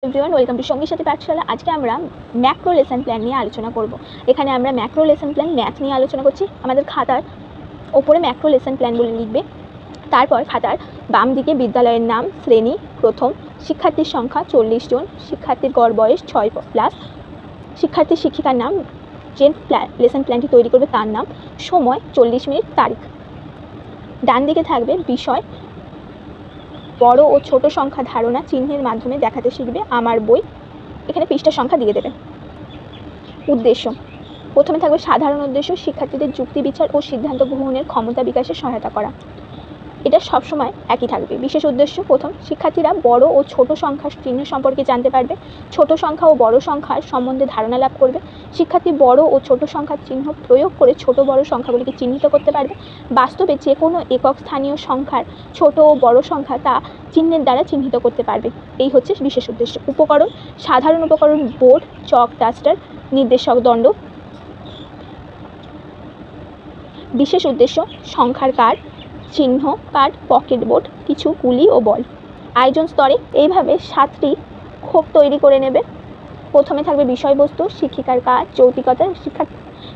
Everyone, welcome to সঙ্গী সাথী পাঠশালা। আজকে আমরা ম্যাক্রো লেসন প্ল্যান নিয়ে আলোচনা করব। এখানে আমরা ম্যাক্রো লেসন প্ল্যান ম্যাথ নিয়ে আলোচনা করছি। আমাদের খাতার ওপরে ম্যাক্রো লেসন প্ল্যানগুলো লিখবে। তারপর খাতার বাম দিকে বিদ্যালয়ের নাম, শ্রেণী, প্রথম, শিক্ষার্থীর সংখ্যা 40 জন, শিক্ষার্থীর গড় বয়স 6+, শিক্ষার্থী শিক্ষিকার নাম, যে লেসন প্ল্যানটি তৈরি করবে তার নাম, সময় 40 মিনিট, তারিখ। ডান দিকে থাকবে বিষয়, বড় ও ছোট সংখ্যা ধারণা চিহ্নের মাধ্যমে দেখাতে শিখবে আমার বই। এখানে পৃষ্ঠার সংখ্যা দিয়ে দেবে। উদ্দেশ্য, প্রথমে থাকবে সাধারণ উদ্দেশ্য, শিক্ষার্থীদের যুক্তি বিচার ও সিদ্ধান্ত গ্রহণের ক্ষমতা বিকাশে সহায়তা করা। এটা সবসময় একই থাকবে। বিশেষ উদ্দেশ্য, প্রথম, শিক্ষার্থীরা বড় ও ছোট সংখ্যার চিহ্ন সম্পর্কে জানতে পারবে, ছোট সংখ্যা ও বড় সংখ্যার সম্বন্ধে ধারণা লাভ করবে। শিক্ষার্থী বড় ও ছোট সংখ্যার চিহ্ন প্রয়োগ করে ছোট বড় সংখ্যাগুলিকে চিহ্নিত করতে পারবে। বাস্তবে যে কোনো একক স্থানীয় সংখ্যার ছোট ও বড় সংখ্যা তা চিহ্নের দ্বারা চিহ্নিত করতে পারবে। এই হচ্ছে বিশেষ উদ্দেশ্য। উপকরণ, সাধারণ উপকরণ বোর্ড, চক, ডাস্টার, নির্দেশক দণ্ড। বিশেষ উদ্দেশ্য, সংখ্যার কার্ড, চিহ্ন কার্ড, পকেট বোর্ড, কিছু গুলি ও বল। আয়োজন স্তরে এইভাবে 7টি খোপ তৈরি করে নেবে। প্রথমে থাকবে বিষয়বস্তু, শিক্ষিকার কাজ, যৌক্তিকতা,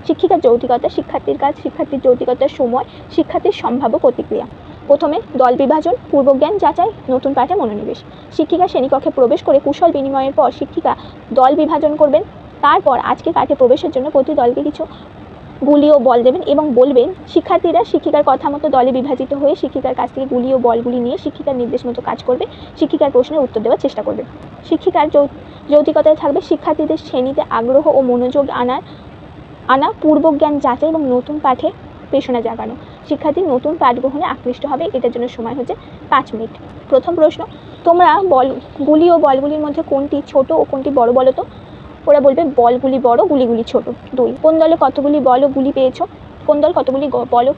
শিক্ষিকার যৌক্তিকতা, শিক্ষার্থীর কাজ, শিক্ষার্থীর যৌক্তিকতার সময়, শিক্ষার্থীর সম্ভাব্য প্রতিক্রিয়া। প্রথমে দল বিভাজন, পূর্বজ্ঞান যাচাই, নতুন পাঠে মনোনিবেশ। শিক্ষিকা শ্রেণীকক্ষে প্রবেশ করে কুশল বিনিময়ের পর শিক্ষিকা দল বিভাজন করবেন। তারপর আজকের পাঠে প্রবেশের জন্য প্রতি দলকে কিছু গুলি ও বল দেবেন এবং বলবেন শিক্ষার্থীরা শিক্ষিকার কথা মতো দলে বিভাজিত হয়ে শিক্ষিকার কাছ থেকে গুলি ও বলগুলি নিয়ে শিক্ষিকার নির্দেশ মতো কাজ করবে, শিক্ষিকার প্রশ্নের উত্তর দেওয়ার চেষ্টা করবে। শিক্ষিকার যৌক্তিকতায় থাকবে শিক্ষার্থীদের শ্রেণীতে আগ্রহ ও মনোযোগ আনা, পূর্বজ্ঞান যাচাই এবং নতুন পাঠে প্রেরণা জাগানো। শিক্ষার্থী নতুন পাঠ গ্রহণে আকৃষ্ট হবে। এটার জন্য সময় হচ্ছে 5 মিনিট। প্রথম প্রশ্ন, তোমরা গুলি ও বলগুলির মধ্যে কোনটি ছোট ও কোনটি বড় বলো তো? ওরা বলবে বলগুলি বড়, গুলিগুলি ছোট। 2, কোন দলে কতগুলি বল ও গুলি পেয়েছো? কোন দল কতগুলি বল ও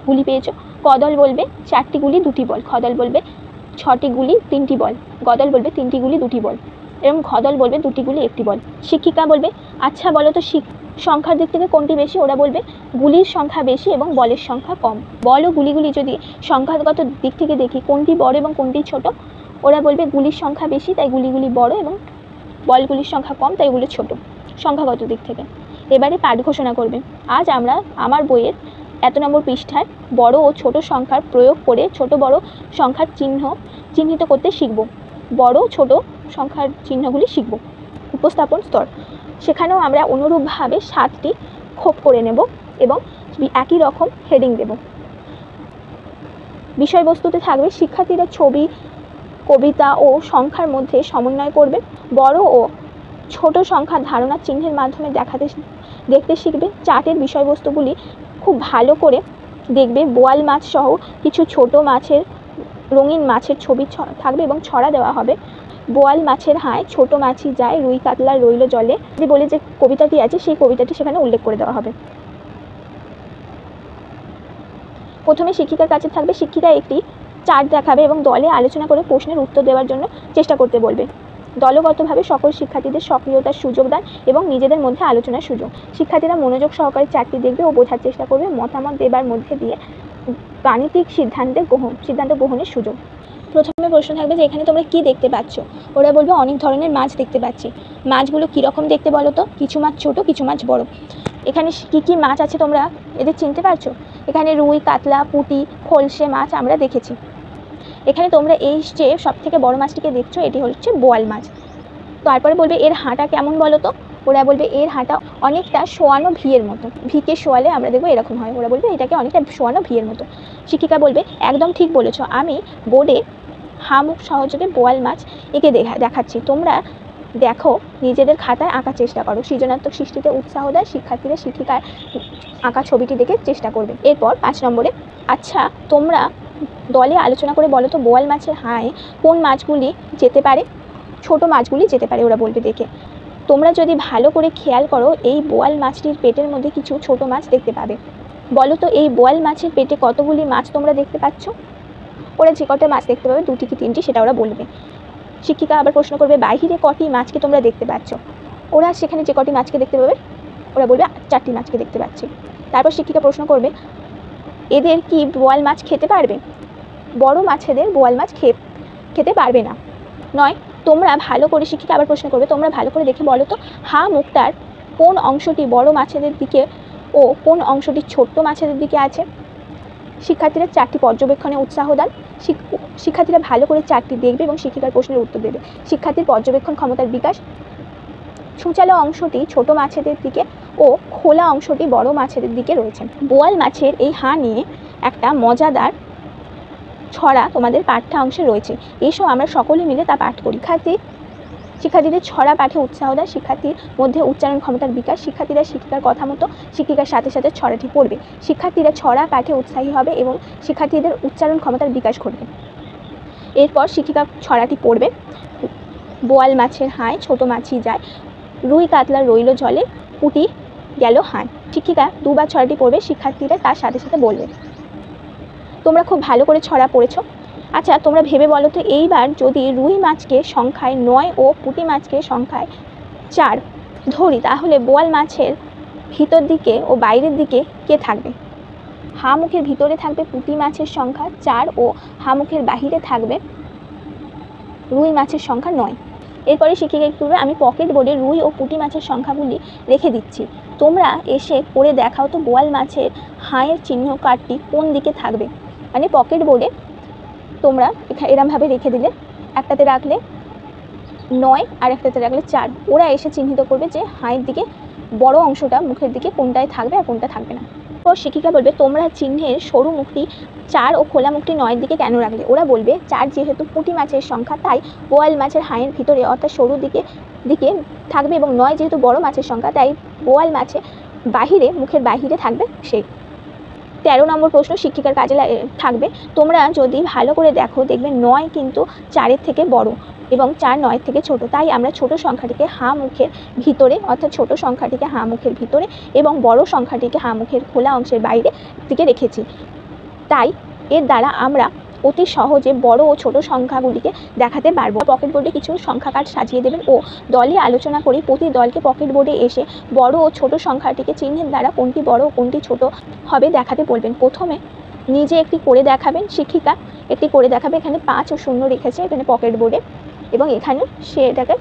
গুলি পেয়েছো? ক দল বলবে 4টি গুলি 2টি বল, খ দল বলবে 6টি গুলি 3টি বল, গ দল বলবে 3টি গুলি 2টি বল এবং ঘ দল বলবে 2টি গুলি 1টি বল। শিক্ষিকা বলবে আচ্ছা বলো তো সংখ্যার দিক থেকে কোনটি বেশি? ওরা বলবে গুলির সংখ্যা বেশি এবং বলের সংখ্যা কম। বল ও গুলিগুলি যদি সংখ্যাগত দিক থেকে দেখি কোনটি বড় এবং কোনটি ছোট? ওরা বলবে গুলির সংখ্যা বেশি তাই গুলিগুলি বড় এবং বলগুলির সংখ্যা কম তাই এগুলো ছোট সংখ্যাগত দিক থেকে। এবারে পাঠ ঘোষণা করবে। আজ আমরা আমার বইয়ের এত নম্বর পৃষ্ঠার বড় ও ছোট সংখ্যার প্রয়োগ করে ছোট বড় সংখ্যার চিহ্নিত করতে শিখব। বড় ছোট সংখ্যার চিহ্নগুলি শিখব। উপস্থাপন স্তর, সেখানেও আমরা অনুরূপভাবে 7টি খোপ করে নেব এবং একই রকম হেডিং দেব। বিষয়বস্তুতে থাকবে শিক্ষার্থীরা ছবি, কবিতা ও সংখ্যার মধ্যে সমন্বয় করবে। বড় ও ছোট সংখ্যার ধারণা চিহ্নের মাধ্যমে দেখতে শিখবে। চার্টের বিষয়বস্তুগুলি খুব ভালো করে দেখবে। বোয়াল মাছ সহ কিছু ছোট মাছের, রঙিন মাছের ছবি থাকবে এবং ছড়া দেওয়া হবে। বোয়াল মাছের হায়, ছোট মাছি যায়, রুই কাতলা রইল জলে, বলে যে কবিতাটি আছে সেই কবিতাটি সেখানে উল্লেখ করে দেওয়া হবে। প্রথমে শিক্ষিকার কাছে থাকবে শিক্ষিকা একটি চার্ট দেখাবে এবং দলে আলোচনা করে প্রশ্নের উত্তর দেওয়ার জন্য চেষ্টা করতে বলবে। দলগতভাবে সকল শিক্ষার্থীদের সক্রিয়তার সুযোগ দান এবং নিজেদের মধ্যে আলোচনার সুযোগ। শিক্ষার্থীরা মনোযোগ সহকারে চার্টটি দেখবে ও বোঝার চেষ্টা করবে। মতামত দেবার মধ্যে দিয়ে গাণিতিক সিদ্ধান্ত গ্রহণের সুযোগ। প্রথমে প্রশ্ন থাকবে যে এখানে তোমরা কি দেখতে পাচ্ছ? ওরা বলবে অনেক ধরনের মাছ দেখতে পাচ্ছি। মাছগুলো কীরকম দেখতে বলো তো? কিছু মাছ ছোট, কিছু মাছ বড়। এখানে কী কী মাছ আছে তোমরা এদের চিনতে পারছো? এখানে রুই, কাতলা, পুঁটি, খলসে মাছ আমরা দেখেছি। এখানে তোমরা এই যে সবথেকে বড় মাছটিকে দেখছো এটি হচ্ছে বোয়াল মাছ। তারপরে বলবে এর হাঁটা কেমন বলো তো? ওরা বলবে এর হাঁটা অনেকটা শোয়ানো ভিয়ের মতো। ভিকে শোয়ালে আমরা দেখবো এরকম হয়। ওরা বলবে এটাকে অনেকটা শোয়ানো ভিয়ের মতো। শিক্ষিকা বলবে একদম ঠিক বলেছো, আমি বোর্ডে হামুখ সহযোগে বোয়াল মাছ এঁকে দেখাচ্ছি, তোমরা দেখো, নিজেদের খাতায় আঁকার চেষ্টা করো। সৃজনাত্মক সৃষ্টিতে উৎসাহ দেয় শিক্ষার্থীরা শিক্ষিকার আঁকা ছবিটি দেখে চেষ্টা করবে। এরপর 5 নম্বরে, আচ্ছা তোমরা দলে আলোচনা করে বলো তো বোয়াল মাছের হায় কোন মাছগুলি যেতে পারে? ছোট মাছগুলি যেতে পারে ওরা বলবে দেখে। তোমরা যদি ভালো করে খেয়াল করো এই বোয়াল মাছটির পেটের মধ্যে কিছু ছোট মাছ দেখতে পাবে। বলো তো এই বোয়াল মাছের পেটে কতগুলি মাছ তোমরা দেখতে পাচ্ছ? ওরা যে কটা মাছ দেখতে পাবে 2টি কি 3টি সেটা ওরা বলবে। শিক্ষিকা আবার প্রশ্ন করবে বাহিরে কটি মাছকে তোমরা দেখতে পাচ্ছ? ওরা সেখানে যে কটি মাছকে দেখতে পাবে ওরা বলবে 4টি মাছকে দেখতে পাচ্ছি। তারপর শিক্ষিকা প্রশ্ন করবে এদের কি বোয়াল মাছ খেতে পারবে? বড় মাছেদের বোয়াল মাছ খেতে পারবে না। 9, তোমরা ভালো করে, শিক্ষিকা আবার প্রশ্ন করবে, তোমরা ভালো করে দেখে বলো তো হা মুখটার কোন অংশটি বড় মাছেদের দিকে ও কোন অংশটি ছোট্ট মাছেদের দিকে আছে। শিক্ষার্থীরা 4টি পর্যবেক্ষণে উৎসাহ দান। শিক্ষার্থীরা ভালো করে 4টি দেখবে এবং শিক্ষিকার প্রশ্নের উত্তর দেবে। শিক্ষার্থীর পর্যবেক্ষণ ক্ষমতার বিকাশ। সূচালো অংশটি ছোট মাছেদের দিকে ও খোলা অংশটি বড় মাছেদের দিকে রয়েছে। বোয়াল মাছের এই হা নিয়ে একটা মজাদার ছড়া তোমাদের পাঠ্যাংশে রয়েছে, এসো আমরা সকলে মিলে তা পাঠ করি। শিক্ষার্থীদের ছড়া পাঠে উৎসাহ দেয়। শিক্ষার্থীর মধ্যে উচ্চারণ ক্ষমতার বিকাশ। শিক্ষার্থীরা শিক্ষিকার কথা মতো শিক্ষিকার সাথে সাথে ছড়াটি পড়বে। শিক্ষার্থীরা ছড়া পাঠে উৎসাহী হবে এবং শিক্ষার্থীদের উচ্চারণ ক্ষমতার বিকাশ ঘটবে। এরপর শিক্ষিকা ছড়াটি পড়বে। বোয়াল মাছের হায় ছোট মাছি যায়, রুই কাতলা রইল জলে, পুঁটি গেল হায়। শিক্ষিকা দুবার ছড়াটি পড়বে, শিক্ষার্থীরা তার সাথে সাথে বলবে। তোমরা খুব ভালো করে ছড়া পড়েছো। আচ্ছা তোমরা ভেবে বলো তো এইবার যদি রুই মাছকে সংখ্যায় 9 ও পুঁটি মাছকে সংখ্যায় 4 ধরি, তাহলে বোয়াল মাছের ভিতর দিকে ও বাইরের দিকে কে থাকবে? হা মুখের ভিতরে থাকবে পুঁটি মাছের সংখ্যা 4 ও হা মুখের বাহিরে থাকবে রুই মাছের সংখ্যা 9। এরপরে শিক্ষিকা একটু আমি পকেট বোর্ডে রুই ও পুঁটি মাছের সংখ্যাগুলি রেখে দিচ্ছি, তোমরা এসে করে দেখাও তো বোয়াল মাছের হায়ের চিহ্ন কার্ডটি কোন দিকে থাকবে। মানে পকেট বোর্ডে তোমরা এরমভাবে রেখে দিলে, একটাতে রাখলে 9 আর একটাতে রাখলে 4, ওরা এসে চিহ্নিত করবে যে হায়ের দিকে বড় অংশটা মুখের দিকে কোনটায় থাকবে আর কোনটা থাকবে না। তো শিক্ষিকা বলবে তোমরা চিহ্নের সরু মুখটি 4 ও খোলা মুখটি 9 দিকে কেন রাখলে? ওরা বলবে 4 যেহেতু পুঁটি মাছের সংখ্যা তাই বোয়াল মাছের হায়ের ভিতরে অর্থাৎ সরু দিকে থাকবে, এবং 9 যেহেতু বড় মাছের সংখ্যা তাই বোয়াল মাছের বাহিরে মুখের বাহিরে থাকবে সেই। 13 নম্বর প্রশ্ন শিক্ষিকার কাজে থাকবে। তোমরা যদি ভালো করে দেখো দেখবে 9 কিন্তু 4-এর থেকে বড় এবং 4 9-এর থেকে ছোট, তাই আমরা ছোট সংখ্যাটিকে হা মুখের ভিতরে অর্থাৎ ছোট সংখ্যাটিকে হা মুখের ভিতরে এবং বড় সংখ্যাটিকে হা মুখের খোলা অংশের বাইরে দিকে রেখেছি। তাই এর দ্বারা আমরা অতি সহজে বড় ও ছোট সংখ্যাগুলিকে দেখাতে পারবো। পকেট বোর্ডে কিছু সংখ্যা কার্ড সাজিয়ে দেবেন ও দলে আলোচনা করে প্রতি দলকে পকেট বোর্ডে এসে বড় ও ছোট সংখ্যাটিকে চিহ্নের দ্বারা কোনটি বড় ও কোনটি ছোট হবে দেখাতে বলবেন। প্রথমে নিজে একটি করে দেখাবেন, শিক্ষিকা একটি করে দেখাবে। এখানে 5 ও 0 রেখেছে এখানে পকেট বোর্ডে, এবং এখানে সে এটাকে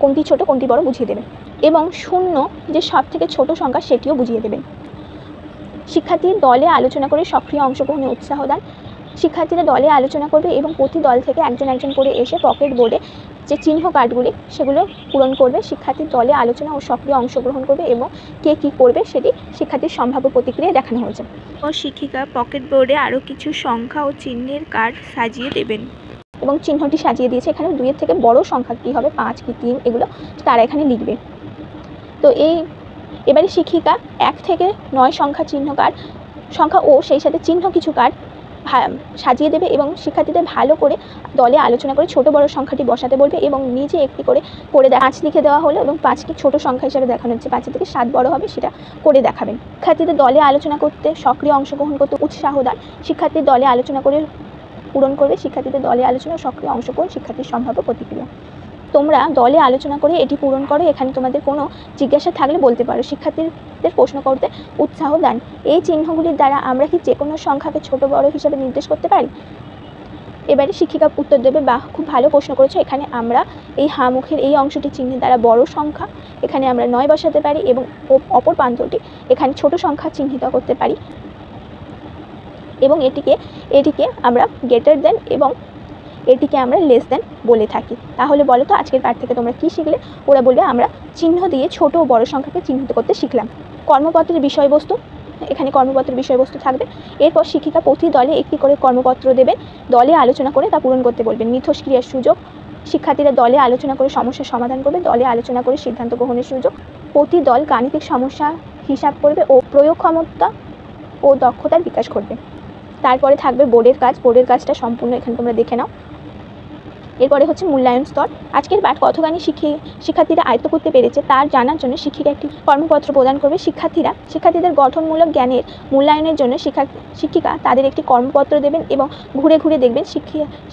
কোনটি ছোট কোনটি বড় বুঝিয়ে দেবে, এবং 0 যে সব থেকে ছোট সংখ্যা সেটিও বুঝিয়ে দেবেন। শিক্ষার্থীর দলে আলোচনা করে সক্রিয় অংশগ্রহণে উৎসাহ দান। শিক্ষার্থীরা দলে আলোচনা করবে এবং প্রতি দল থেকে একজন একজন করে এসে পকেট বোর্ডে যে চিহ্ন কার্ডগুলি সেগুলো পূরণ করবে। শিক্ষার্থীর দলে আলোচনা ও সক্রিয় অংশগ্রহণ করবে এবং কে কী করবে সেটি শিক্ষার্থীর সম্ভাব্য প্রতিক্রিয়া দেখানো হয়েছে। ও শিক্ষিকা পকেট বোর্ডে আরও কিছু সংখ্যা ও চিহ্নের কার্ড সাজিয়ে দেবেন এবং চিহ্নটি সাজিয়ে দিয়েছে। এখানে 2-এর থেকে বড় সংখ্যা কী হবে, 5 কি 3, এগুলো তারা এখানে লিখবে। তো এবারে শিক্ষিকা 1 থেকে 9 সংখ্যা চিহ্ন কার্ড সংখ্যা ও সেই সাথে চিহ্ন কিছু কার্ড সাজিয়ে দেবে এবং শিক্ষার্থীদের ভালো করে দলে আলোচনা করে ছোট বড় সংখ্যাটি বসাতে বলবে এবং নিজে একটি করে 5 লিখে দেওয়া হলো এবং 5কে ছোট সংখ্যা হিসাবে দেখানো হচ্ছে, 5 থেকে 7 বড় হবে সেটা করে দেখাবেন। শিক্ষার্থীদের দলে আলোচনা করতে সক্রিয় অংশগ্রহণ করতে উৎসাহ দান। শিক্ষার্থীর দলে আলোচনা করে পূরণ করবে। শিক্ষার্থীদের দলে আলোচনা ও সক্রিয় অংশগ্রহণ শিক্ষার্থীর সম্ভাব্য প্রতিক্রিয়া। তোমরা দলে আলোচনা করে এটি পূরণ করো। এখানে তোমাদের কোনো জিজ্ঞাসা থাকলে বলতে পারো। শিক্ষার্থীদের প্রশ্ন করতে উৎসাহ দান। এই চিহ্নগুলির দ্বারা আমরা কি যে কোনো সংখ্যাকে ছোট বড় হিসাবে নির্দেশ করতে পারি? এবারে শিক্ষিকা উত্তর দেবে, বাহ খুব ভালো প্রশ্ন করেছো। এখানে আমরা এই হা মুখের এই অংশটি চিহ্নের দ্বারা বড় সংখ্যা, এখানে আমরা 9 বসাতে পারি এবং অপর প্রান্তটি এখানে ছোট সংখ্যা চিহ্নিত করতে পারি এবং এটিকে আমরা গ্রেটার দেন এবং এটিকে আমরা লেস দেন বলে থাকি। তাহলে বলো তো আজকের পাঠ থেকে তোমরা কী শিখলে? ওরা বলবে আমরা চিহ্ন দিয়ে ছোট ও বড় সংখ্যাকে চিহ্নিত করতে শিখলাম। কর্মপত্রের বিষয়বস্তু, এখানে কর্মপত্রের বিষয়বস্তু থাকবে। এরপর শিক্ষিকা প্রতি দলে একটি করে কর্মপত্র দেবেন, দলে আলোচনা করে তা পূরণ করতে বলবেন। মিথস্ক্রিয়ার সুযোগ, শিক্ষার্থীরা দলে আলোচনা করে সমস্যার সমাধান করবে, দলে আলোচনা করে সিদ্ধান্ত গ্রহণের সুযোগ। প্রতি দল গাণিতিক সমস্যা হিসাব করবে ও প্রয়োগ ক্ষমতা ও দক্ষতার বিকাশ ঘটবে। তারপরে থাকবে বোর্ডের কাজ। বোর্ডের কাজটা সম্পূর্ণ এখানে তোমরা দেখে নাও। এরপরে হচ্ছে মূল্যায়ন স্তর। আজকের পাঠ কতখানি শিক্ষার্থীরা আয়ত্ত করতে পেরেছে তার জানার জন্য শিক্ষিকা একটি কর্মপত্র প্রদান করবে। শিক্ষার্থীদের গঠনমূলক জ্ঞানের মূল্যায়নের জন্য শিক্ষিকা তাদের একটি কর্মপত্র দেবেন এবং ঘুরে ঘুরে দেখবেন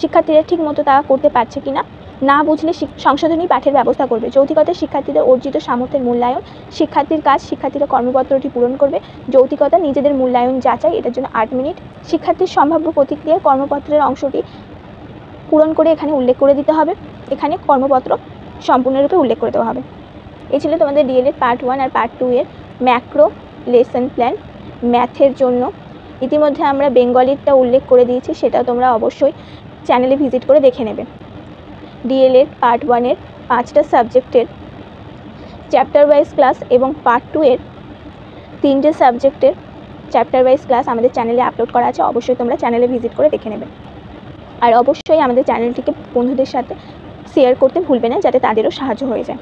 শিক্ষার্থীরা ঠিক মতো তা করতে পারছে কিনা। না বুঝলে সংশোধনী পাঠের ব্যবস্থা করবে। যৌতিকতায় শিক্ষার্থীদের অর্জিত সামর্থ্যের মূল্যায়ন। শিক্ষার্থীর কাজ, শিক্ষার্থীরা কর্মপত্রটি পূরণ করবে। যৌতিকতা নিজেদের মূল্যায়ন যাচাই, এটার জন্য 8 মিনিট। শিক্ষার্থীর সম্ভাব্য প্রতিক্রিয়ায় কর্মপত্রের অংশটি পূরণ করে এখানে উল্লেখ করে দিতে হবে। এখানে কর্মপত্র সম্পূর্ণরূপে উল্লেখ করে দেওয়া হবে। এই ছিল তোমাদের ডিএলএড পার্ট 1 আর পার্ট 2 এর ম্যাক্রো লেসন প্ল্যান ম্যাথের জন্য। ইতিমধ্যে আমরা বেঙ্গলিরটা উল্লেখ করে দিয়েছি, সেটা তোমরা অবশ্যই চ্যানেলে ভিজিট করে দেখে নেবে। ডিএলএড পার্ট 1 এর 5টা সাবজেক্টের চ্যাপ্টার ওয়াইজ ক্লাস এবং পার্ট 2 এর 3টে সাবজেক্টের চ্যাপ্টার ওয়াইজ ক্লাস আমাদের চ্যানেলে আপলোড করা আছে, অবশ্যই তোমরা চ্যানেলে ভিজিট করে দেখে নেবে। আর অবশ্যই আমাদের চ্যানেলটিকে বন্ধুদের সাথে শেয়ার করতে ভুলবে না, যাতে তাদেরও সাহায্য হয়ে যায়।